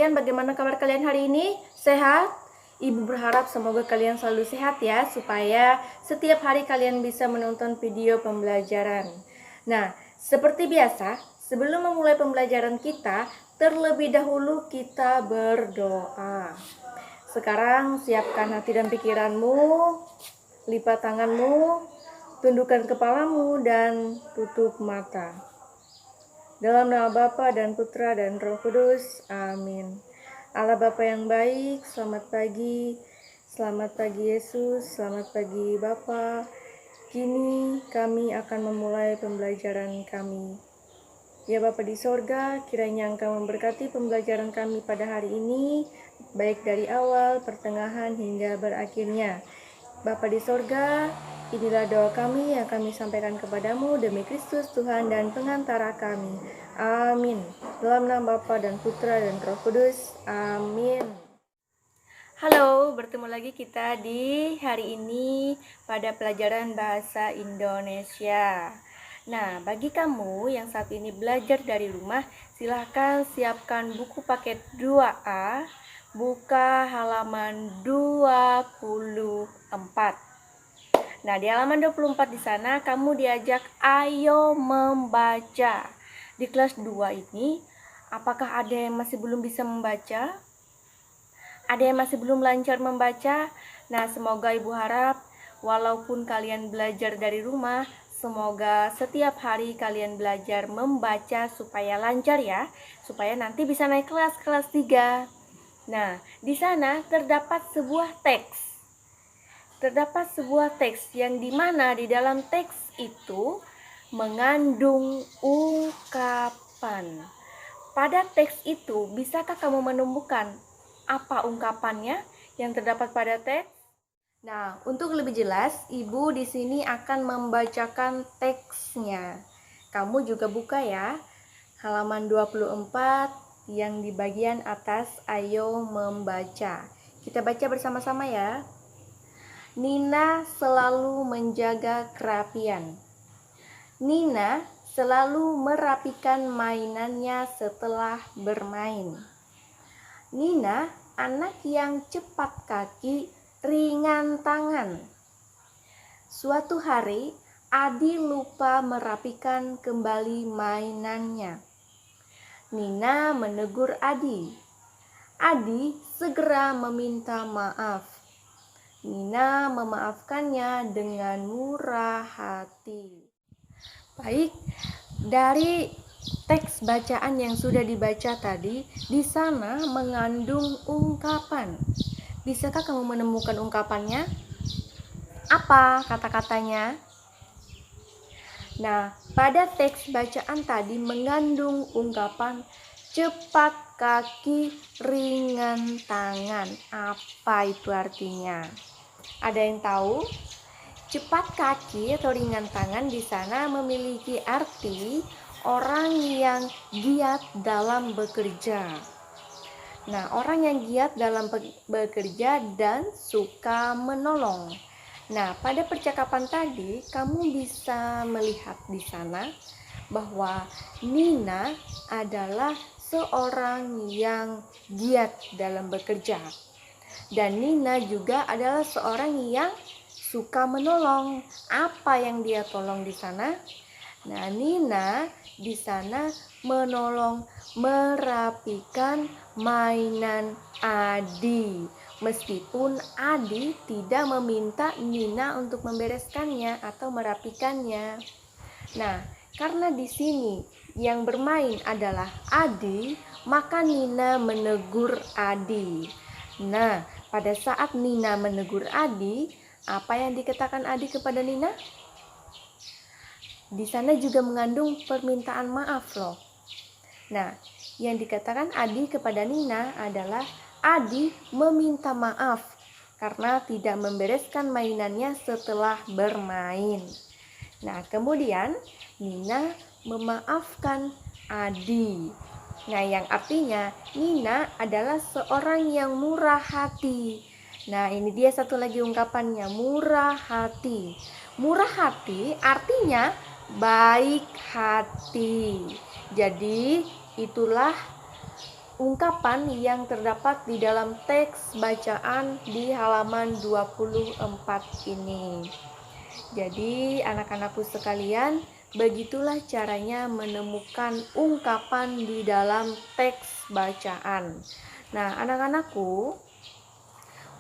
kalian, bagaimana kabar kalian hari ini? Sehat? Ibu berharap semoga kalian selalu sehat ya, supaya setiap hari kalian bisa menonton video pembelajaran. Nah, seperti biasa, sebelum memulai pembelajaran kita, terlebih dahulu kita berdoa. Sekarang siapkan hati dan pikiranmu, lipat tanganmu, tundukkan kepalamu, dan tutup mata. Dalam nama Bapa dan Putra dan Roh Kudus, amin. Allah Bapa yang baik, selamat pagi Yesus, selamat pagi Bapa. Kini kami akan memulai pembelajaran kami. Ya Bapa di sorga, kiranya Engkau memberkati pembelajaran kami pada hari ini, baik dari awal, pertengahan, hingga berakhirnya. Bapa di sorga, inilah doa kami yang kami sampaikan kepadamu demi Kristus Tuhan dan pengantara kami. Amin. Dalam nama Bapa dan Putra dan Roh Kudus. Amin. Halo, bertemu lagi kita di hari ini pada pelajaran bahasa Indonesia. Nah, bagi kamu yang saat ini belajar dari rumah, silahkan siapkan buku paket 2A, buka halaman 24. Nah, di halaman 24 di sana kamu diajak ayo membaca. Di kelas 2 ini, apakah ada yang masih belum bisa membaca? Ada yang masih belum lancar membaca? Nah, semoga Ibu harap walaupun kalian belajar dari rumah, semoga setiap hari kalian belajar membaca supaya lancar ya, supaya nanti bisa naik kelas 3. Nah, di sana terdapat sebuah teks. Yang dimana di dalam teks itu mengandung ungkapan. Pada teks itu, bisakah kamu menemukan apa ungkapannya yang terdapat pada teks? Nah, untuk lebih jelas, Ibu di sini akan membacakan teksnya. Kamu juga buka ya, halaman 24 yang di bagian atas, ayo membaca. Kita baca bersama-sama ya. Nina selalu menjaga kerapian. Nina selalu merapikan mainannya setelah bermain. Nina anak yang cepat kaki, ringan tangan. Suatu hari, Adi lupa merapikan kembali mainannya. Nina menegur Adi. Adi segera meminta maaf. Nina memaafkannya dengan murah hati. Baik, dari teks bacaan yang sudah dibaca tadi, di sana mengandung ungkapan. Bisakah kamu menemukan ungkapannya? Apa kata-katanya? Nah, pada teks bacaan tadi mengandung ungkapan cepat kaki, ringan tangan. Apa itu artinya? Ada yang tahu? Cepat kaki atau ringan tangan di sana memiliki arti orang yang giat dalam bekerja. Nah, orang yang giat dalam bekerja dan suka menolong. Nah, pada percakapan tadi kamu bisa melihat di sana bahwa Nina adalah seorang yang giat dalam bekerja. Dan Nina juga adalah seorang yang suka menolong. Apa yang dia tolong di sana? Nah, Nina di sana menolong merapikan mainan Adi. Meskipun Adi tidak meminta Nina untuk membereskannya atau merapikannya. Nah, karena di sini yang bermain adalah Adi, maka Nina menegur Adi. Nah, pada saat Nina menegur Adi, apa yang dikatakan Adi kepada Nina? Di sana juga mengandung permintaan maaf loh. Nah, yang dikatakan Adi kepada Nina adalah Adi meminta maaf karena tidak membereskan mainannya setelah bermain. Nah, kemudian Nina memaafkan Adi. Nah, yang artinya Nina adalah seorang yang murah hati. Nah, ini dia satu lagi ungkapannya, murah hati. Murah hati artinya baik hati. Jadi, itulah ungkapan yang terdapat di dalam teks bacaan di halaman 24 ini. Jadi anak-anakku sekalian, begitulah caranya menemukan ungkapan di dalam teks bacaan. Nah, anak-anakku,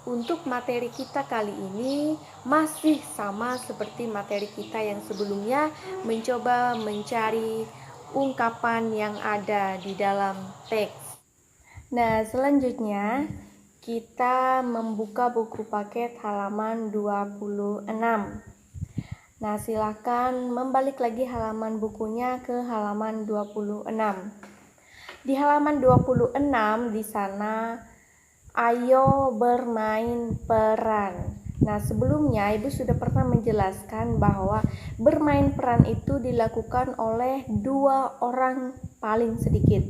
untuk materi kita kali ini masih sama seperti materi kita yang sebelumnya, mencoba mencari ungkapan yang ada di dalam teks. Nah, selanjutnya kita membuka buku paket halaman 26. Nah, silakan membalik lagi halaman bukunya ke halaman 26. Di halaman 26 di sana, ayo bermain peran. Nah, sebelumnya Ibu sudah pernah menjelaskan bahwa bermain peran itu dilakukan oleh 2 orang paling sedikit.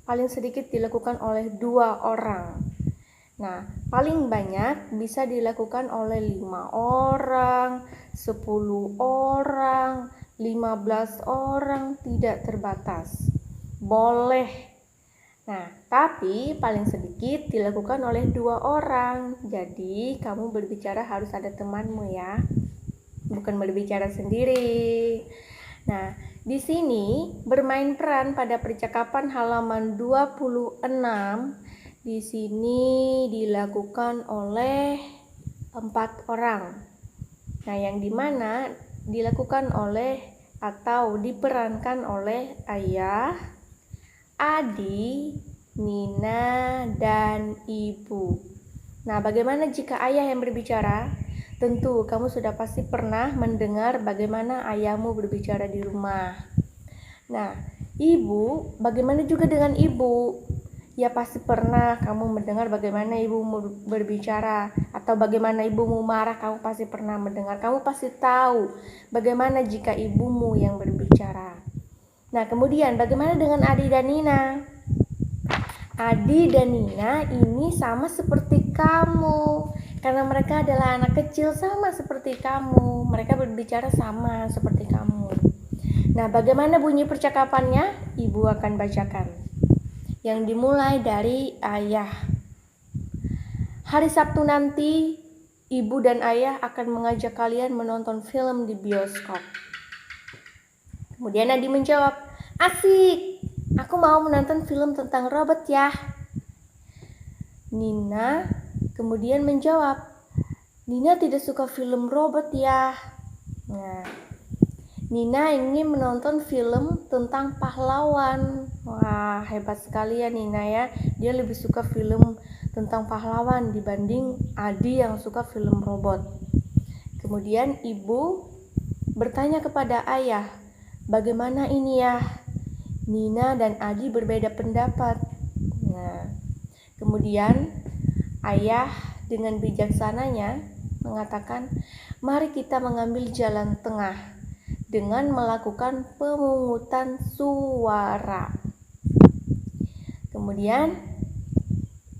Paling sedikit dilakukan oleh 2 orang. Nah, paling banyak bisa dilakukan oleh 5 orang, 10 orang, 15 orang, tidak terbatas. Boleh. Nah, tapi paling sedikit dilakukan oleh 2 orang. Jadi, kamu berbicara harus ada temanmu ya. Bukan berbicara sendiri. Nah, di sini bermain peran pada percakapan halaman 26 di sini dilakukan oleh 4 orang. Nah, yang dimana dilakukan oleh atau diperankan oleh ayah, adik, Nina, dan ibu. Nah, bagaimana jika ayah yang berbicara? Tentu kamu sudah pasti pernah mendengar bagaimana ayahmu berbicara di rumah. Nah, ibu, bagaimana juga dengan ibu? Ya pasti pernah kamu mendengar bagaimana ibumu berbicara, atau bagaimana ibumu marah, kamu pasti pernah mendengar. Kamu pasti tahu bagaimana jika ibumu yang berbicara. Nah, kemudian bagaimana dengan Adi dan Nina? Adi dan Nina ini sama seperti kamu, karena mereka adalah anak kecil sama seperti kamu. Mereka berbicara sama seperti kamu. Nah, bagaimana bunyi percakapannya? Ibu akan bacakan. Yang dimulai dari ayah. Hari Sabtu nanti, ibu dan ayah akan mengajak kalian menonton film di bioskop. Kemudian Adi menjawab, asik, aku mau menonton film tentang robot ya. Nina kemudian menjawab, Nina tidak suka film robot ya. Nah, Nina ingin menonton film tentang pahlawan. Wah, hebat sekali ya Nina ya. Dia lebih suka film tentang pahlawan dibanding Adi yang suka film robot. Kemudian ibu bertanya kepada ayah, bagaimana ini ya? Nina dan Adi berbeda pendapat. Nah, kemudian ayah dengan bijaksananya mengatakan, mari kita mengambil jalan tengah dengan melakukan pemungutan suara. Kemudian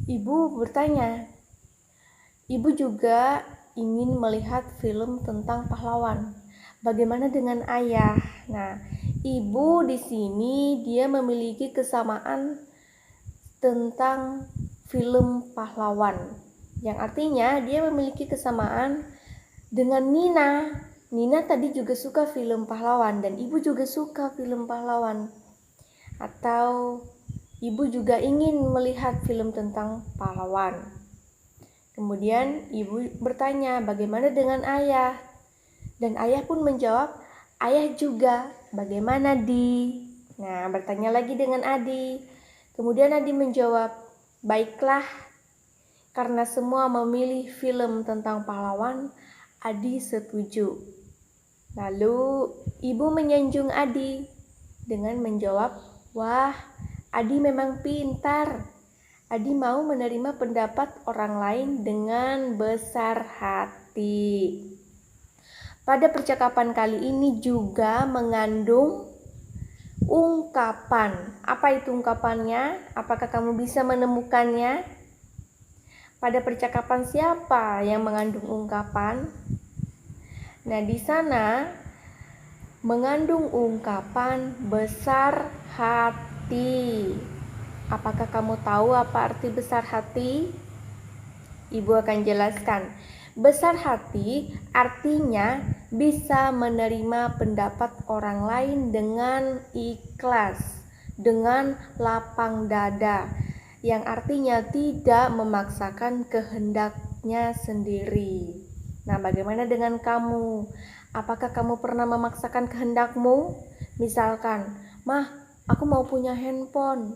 ibu bertanya, ibu juga ingin melihat film tentang pahlawan. Bagaimana dengan ayah? Nah, ibu di sini dia memiliki kesamaan tentang film pahlawan, yang artinya dia memiliki kesamaan dengan Nina. Nina tadi juga suka film pahlawan dan ibu juga suka film pahlawan. Atau ibu juga ingin melihat film tentang pahlawan. Kemudian ibu bertanya, bagaimana dengan ayah? Dan ayah pun menjawab, ayah juga. Bagaimana Di? Nah, bertanya lagi dengan Adi. Kemudian Adi menjawab, baiklah, karena semua memilih film tentang pahlawan, Adi setuju. Lalu ibu menyanjung Adi dengan menjawab, wah, Adi memang pintar. Adi mau menerima pendapat orang lain dengan besar hati. Pada percakapan kali ini juga mengandung ungkapan. Apa itu ungkapannya? Apakah kamu bisa menemukannya? Pada percakapan siapa yang mengandung ungkapan? Nah, di sana mengandung ungkapan besar hati. Apakah kamu tahu apa arti besar hati? Ibu akan jelaskan. Besar hati artinya bisa menerima pendapat orang lain dengan ikhlas, dengan lapang dada, yang artinya tidak memaksakan kehendaknya sendiri. Nah, bagaimana dengan kamu? Apakah kamu pernah memaksakan kehendakmu? Misalkan, "Mah, aku mau punya handphone.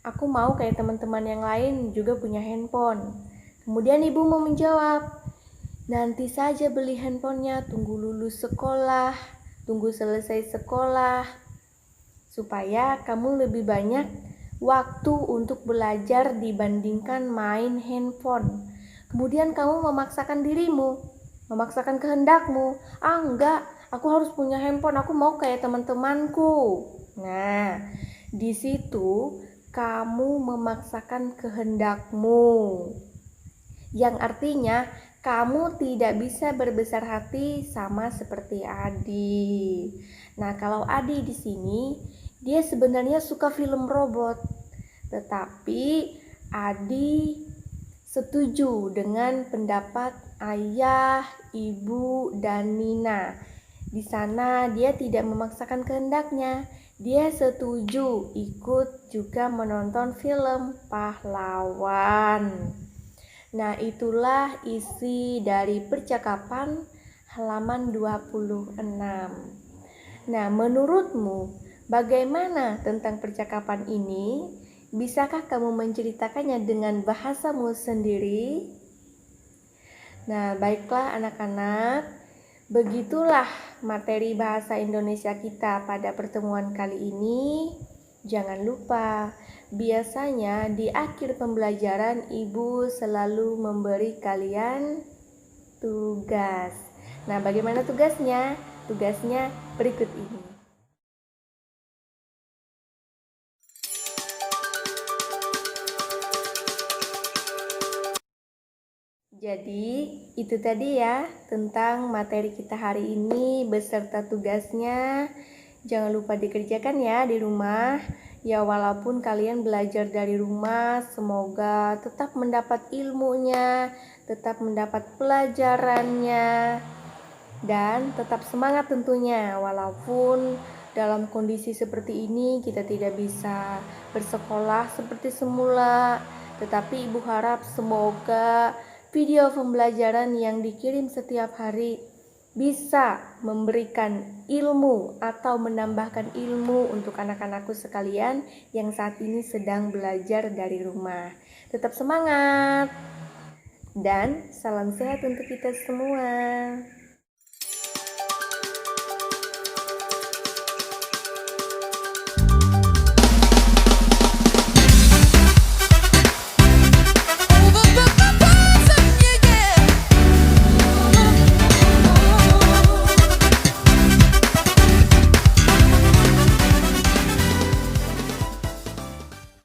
Aku mau kayak teman-teman yang lain juga punya handphone." Kemudian ibu mau menjawab, "Nanti saja beli handphonenya, tunggu lulus sekolah, tunggu selesai sekolah, supaya kamu lebih banyak waktu untuk belajar dibandingkan main handphone." Kemudian kamu memaksakan dirimu, memaksakan kehendakmu, enggak, aku harus punya handphone, aku mau kayak teman-temanku." Nah, di situ kamu memaksakan kehendakmu, yang artinya kamu tidak bisa berbesar hati sama seperti Adi. Nah, kalau Adi di sini dia sebenarnya suka film robot, tetapi Adi setuju dengan pendapat ayah, ibu, dan Nina. Di sana dia tidak memaksakan kehendaknya. Dia setuju ikut juga menonton film pahlawan. Nah, itulah isi dari percakapan halaman 26. Nah, menurutmu bagaimana tentang percakapan ini? Bisakah kamu menceritakannya dengan bahasamu sendiri? Nah, baiklah anak-anak, begitulah materi bahasa Indonesia kita pada pertemuan kali ini. Jangan lupa, biasanya di akhir pembelajaran ibu selalu memberi kalian tugas. Nah, bagaimana tugasnya? Tugasnya berikut ini. Jadi, itu tadi ya tentang materi kita hari ini beserta tugasnya. Jangan lupa dikerjakan ya di rumah. Ya, walaupun kalian belajar dari rumah, semoga tetap mendapat ilmunya, tetap mendapat pelajarannya, dan tetap semangat tentunya. Walaupun dalam kondisi seperti ini kita tidak bisa bersekolah seperti semula, tetapi ibu harap semoga video pembelajaran yang dikirim setiap hari bisa memberikan ilmu atau menambahkan ilmu untuk anak-anakku sekalian yang saat ini sedang belajar dari rumah. Tetap semangat dan salam sehat untuk kita semua.